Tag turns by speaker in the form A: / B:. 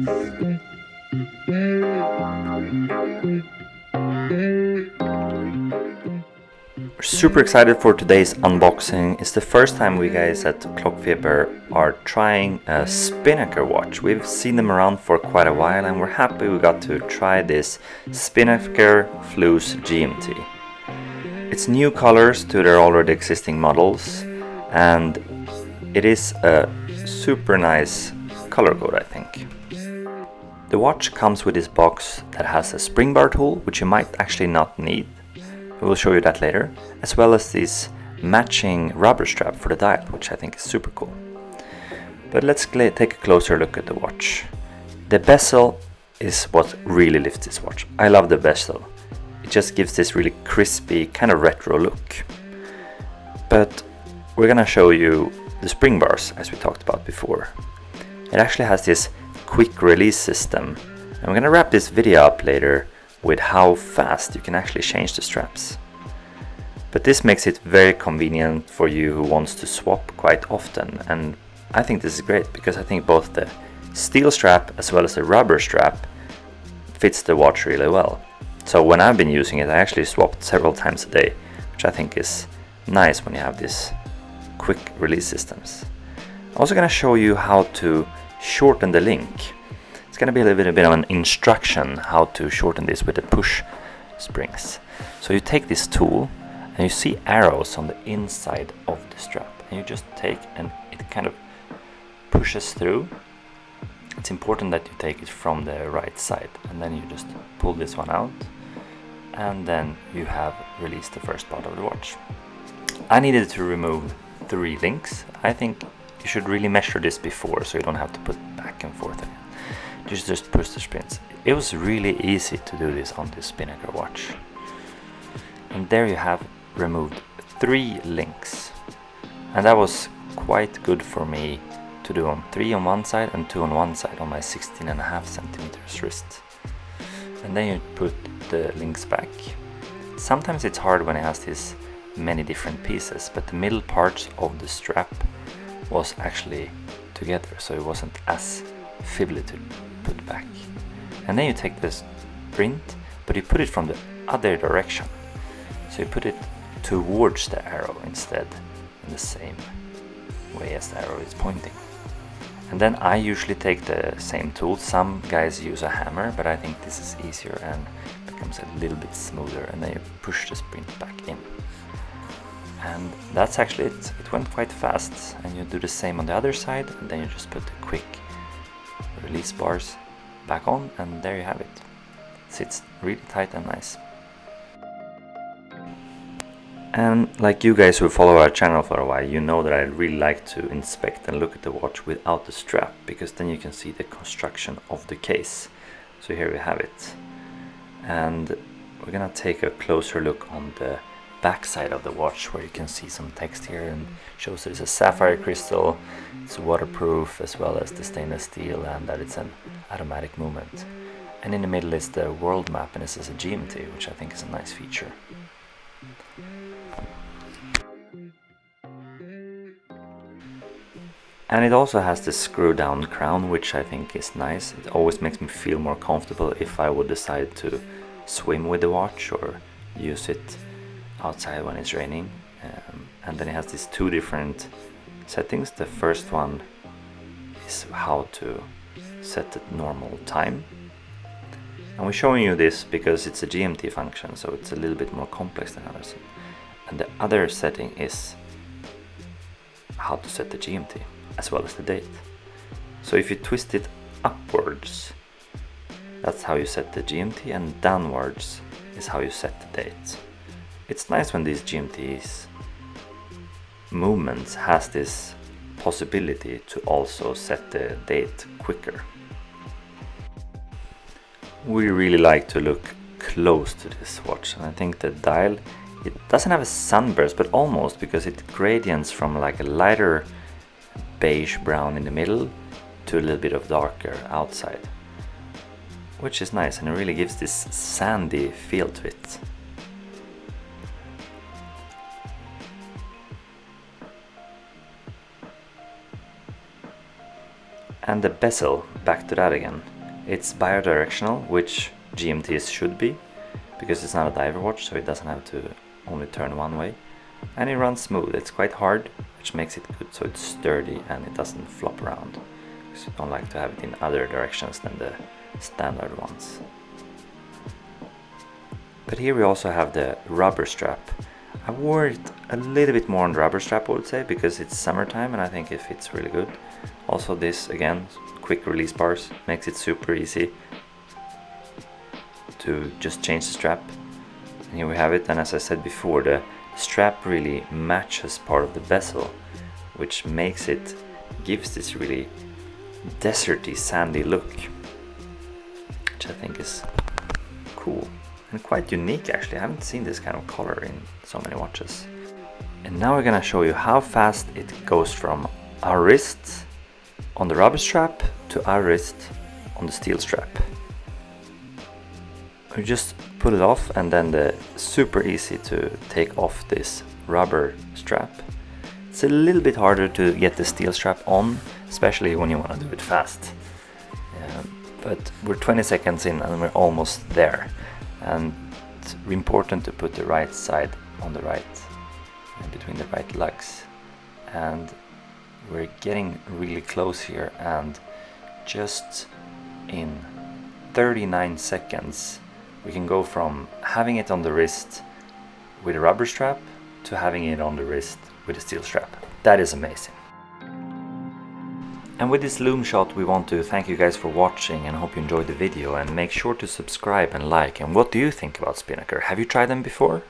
A: We're super excited for today's unboxing. It's the first time we guys at Clock Fever are trying a Spinnaker watch. We've seen them around for quite a while and we're happy we got to try this Spinnaker Fleuss GMT. It's new colors to their already existing models and it is a super nice color code, I think. The watch comes with this box that has a spring bar tool, which you might actually not need. We will show you that later, as well as this matching rubber strap for the dial, which I think is super cool. But let's take a closer look at the watch. The bezel is what really lifts this watch. I love the bezel. It just gives this really crispy, kind of retro look. But we're gonna show you the spring bars, as we talked about before. It actually has this quick release system, and we're gonna wrap this video up later with how fast you can actually change the straps. But this makes it very convenient for you who wants to swap quite often, and I think this is great because I think both the steel strap as well as the rubber strap fits the watch really well. So when I've been using it, I actually swapped several times a day, which I think is nice when you have these quick release systems. I'm also going to show you how to shorten the link. It's going to be a little bit of an instruction how to shorten this with the push springs. So you take this tool and you see arrows on the inside of the strap, and you just take and it kind of pushes through. It's important that you take it from the right side, and then you just pull this one out, and then you have released the first part of the watch. I needed to remove 3 links. I think you should really measure this before so you don't have to put back and forth again. Just push the springs. It was really easy to do this on this Spinnaker watch. And there you have removed 3 links. And that was quite good for me to do on 3 on one side and 2 on one side on my 16.5 centimeters wrist. And then you put the links back. Sometimes it's hard when it has these many different pieces, but the middle parts of the strap was actually together, so it wasn't as fiddly to put back. And then you take this print, but you put it from the other direction. So you put it towards the arrow instead, in the same way as the arrow is pointing. And then I usually take the same tool. Some guys use a hammer, but I think this is easier and becomes a little bit smoother, and then you push the sprint back in. And that's actually it. It went quite fast, and you do the same on the other side, and then you just put the quick release bars back on, and there you have it. It sits really tight and nice. And like you guys who follow our channel for a while, you know that I really like to inspect and look at the watch without the strap, because then you can see the construction of the case. So here we have it. And we're gonna take a closer look on the back side of the watch, where you can see some text here and shows that it's a sapphire crystal, it's waterproof, as well as the stainless steel, and that it's an automatic movement. And in the middle is the world map, and this is a GMT, which I think is a nice feature. And it also has this screw down crown, which I think is nice. It always makes me feel more comfortable if I would decide to swim with the watch or use it outside when it's raining. And then it has these 2 different settings. The first one is how to set the normal time. And we're showing you this because it's a GMT function, so it's a little bit more complex than others. And the other setting is how to set the GMT, as well as the date. So if you twist it upwards, that's how you set the GMT, and downwards is how you set the date. It's nice when these GMT's movements has this possibility to also set the date quicker. We really like to look close to this watch, and I think the dial, it doesn't have a sunburst, but almost, because it gradients from like a lighter beige brown in the middle to a little bit of darker outside, which is nice, and it really gives this sandy feel to it. And the bezel, back to that again. It's bidirectional, which GMTs should be, because it's not a diver watch, so it doesn't have to only turn one way. And it runs smooth. It's quite hard, which makes it good, so it's sturdy and it doesn't flop around, because you don't like to have it in other directions than the standard ones. But here we also have the Rubberstrap. I wore it a little bit more on the Rubberstrap, I would say, because it's summertime and I think it fits really good. Also this, again, quick release bars, makes it super easy to just change the strap. And here we have it, and as I said before, the strap really matches part of the bezel, which makes it, gives this really deserty, sandy look, which I think is cool and quite unique actually. I haven't seen this kind of color in so many watches. And now we're gonna show you how fast it goes from our wrist on the rubber strap to our wrist on the steel strap. We just pull it off, and then the super easy to take off this rubber strap. It's a little bit harder to get the steel strap on, especially when you want to do it fast. But we're 20 seconds in and we're almost there. And it's important to put the right side on the right, between the right lugs. And we're getting really close here, and just in 39 seconds we can go from having it on the wrist with a rubber strap to having it on the wrist with a steel strap. That is amazing. And with this loom shot, we want to thank you guys for watching and hope you enjoyed the video, and make sure to subscribe and like. And what do you think about Spinnaker? Have you tried them before?